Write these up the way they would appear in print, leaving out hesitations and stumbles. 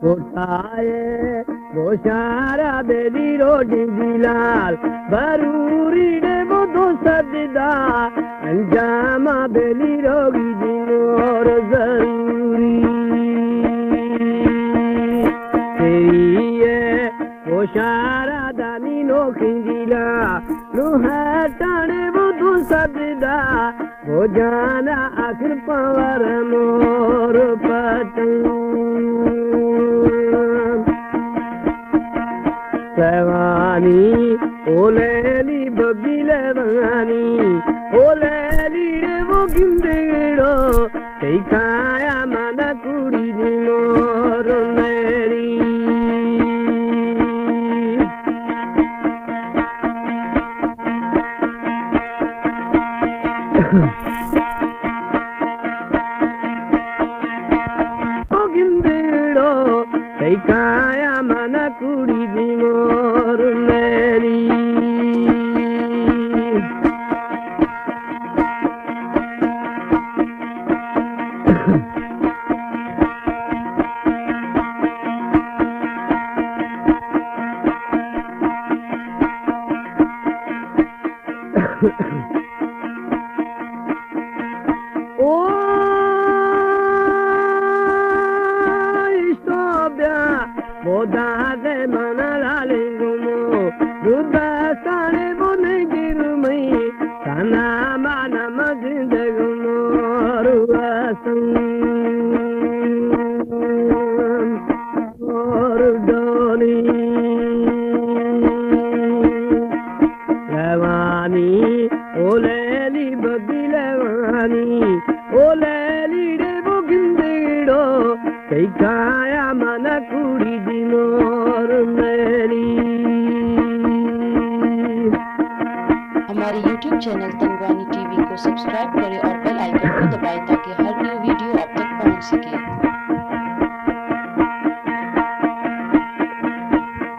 कोठाए गोशारा बेली रोटी दिलाल बरूरी ने वो दो सजदा अंजामा बेली रोगी दिनोर जरूरी तेरी गोशारा दानी नो खिंदिला लुहाटाने वो दो सजदा वो जाना आखिर पावर मोर पतंग सेवानी ओलेली बगिलेवानी ओलेली रे वो गिंदेड़ो कई खाया माना कुड़ी दी मोर मेरी ओ गिंदेड़ो कई खाया माना कुड़ी दी मोर मेरी ओ इस्तोब्या बोदा दे मना लिंगुमो दुबासाने बोने गिरुमई काना माना मजिंदगुमो रुआसं और डोनी रवानी ओलेली बगिलेवानी ओलेली रे वो गिंदेड़ो कई खाया माना कुड़ी दी मोर मेरी हमारे YouTube चैनल तंगवानी टीवी को सब्सक्राइब करें और बेल आइकन को दबाएं ताकि हर न्यू वीडियो आप तक पहुंच सके।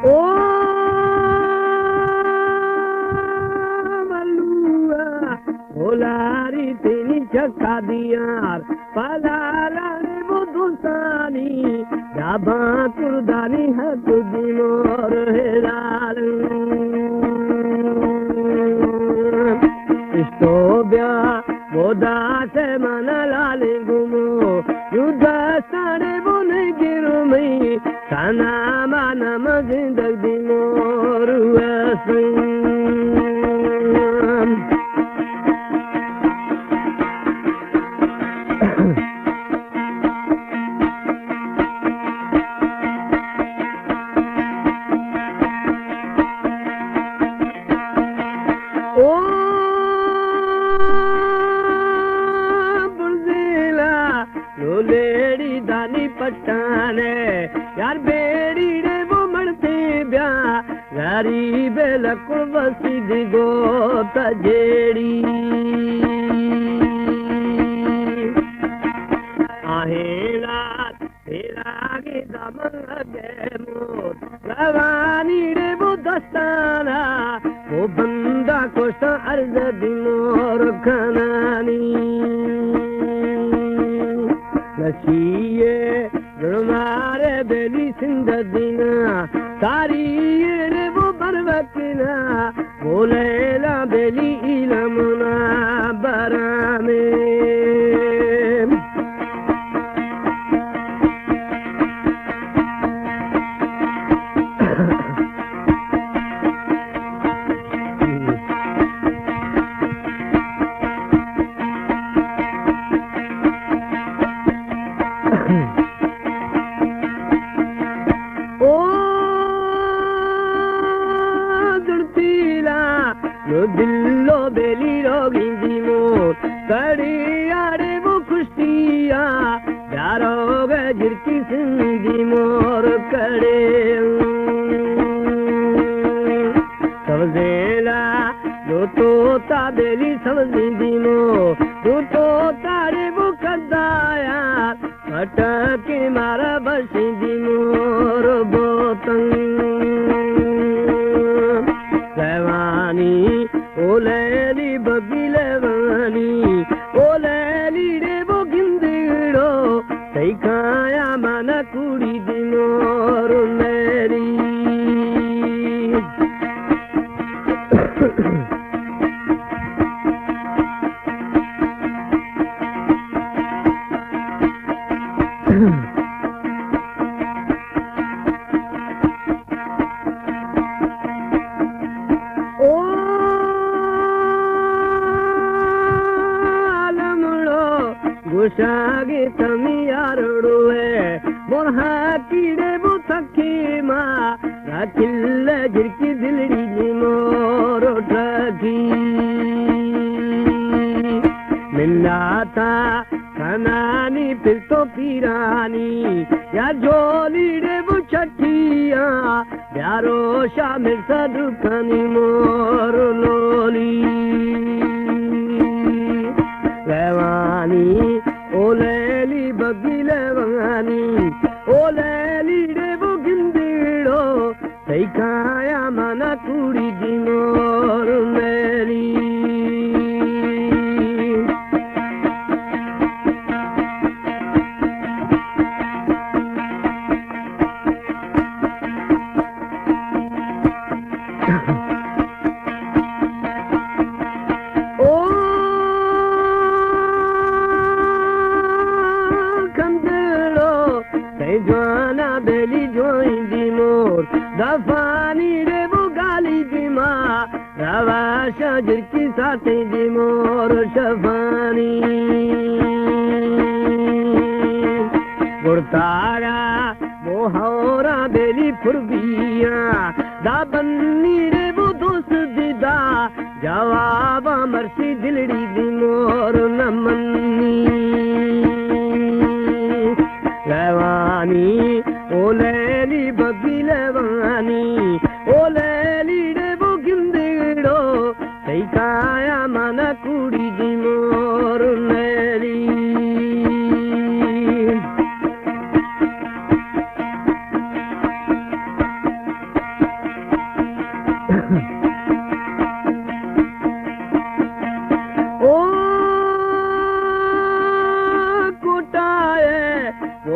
ओ मल्लुआ ओलारी तेनी चक्का दियार पलाला रे वो दुसानी जाबा कुर्दानी हक दी मोर हेराल इस्तोब्या बोदा से मना लाले गुमो युद्ध सारे बोने गिरुमई खाना माना मजिंदग दी मोर ओ बुर्जिला लो लेडी दानी पटाने यार बेड़ी रे वो मरते ब्या गरीब लकुल बसी दिगो तजेड़ी आहेला तेरा के दमन लगे मोर रवानी रे वो दस्ताना वो बंदा कोश अर्ज दिनोर खनानी नशीए गुणमारे बेली सिंध दिना सारी रे वो बरवकना बोलेला बेली इलमुना बरामे ओ दुर्तीला लो दिल्लो बेली रोगी दी मोर कड़िया रे वो खुशिया प्यारो गे जिरकी सिंधी मोर कड़े सबजेला लो तोता बेली सबजी दी मोर तू तोता रे वो कदाया अटके मारा बसी दी मोर बोतंग सेवानी ओलेली बगिलेवानी ओलेली रे वो गिंदेड़ो कई खाया मन कुड़ी दी मोर मेरी गुशागे तमियारुए बोरहा कीड़े बुथकी मा राखिल झिरकी दिलड़ी नी मोर ठगी मिन्नाता कनानी फिर तो पीरानी या झोली रे बुछटिया प्यारो शामिल सदुखनी मोर लोली रेवानी ओलेली बगिले वंगानी ओलेली रे बुगिंदिड़ो सैकाया मना कुड़ी दी मोर मेरी Joana Beli join the more Dafani Rebu Gali Dima Ravasha Jirki Sate the more Shavani Gurtara Mohora Beli Purbiya Dabani Rebu Dost Dida Jawaba Marsi Dildi the more Namani रेवानी ओलेली बगिले वानी ओलेली रे बुगिंदिड़ो सैकाया मन कुड़ी दी मोर मेरी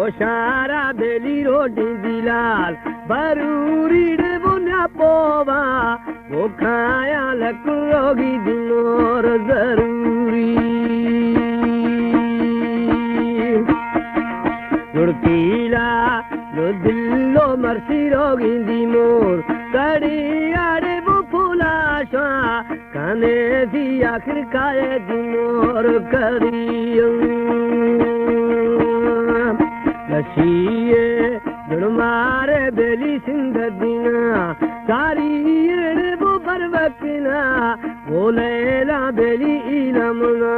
Oshara beli roti dilal baruri de bunya pova wo khaya lakrogi dinor zaruri lurtila lo dillo marsi rogi dimor kadi ade bu pulasha kane di akhir kaye dinor kariyo Shiye Dunmare Beli Sindadina Kariye Bu Barvakina Volela Beli Ilamuna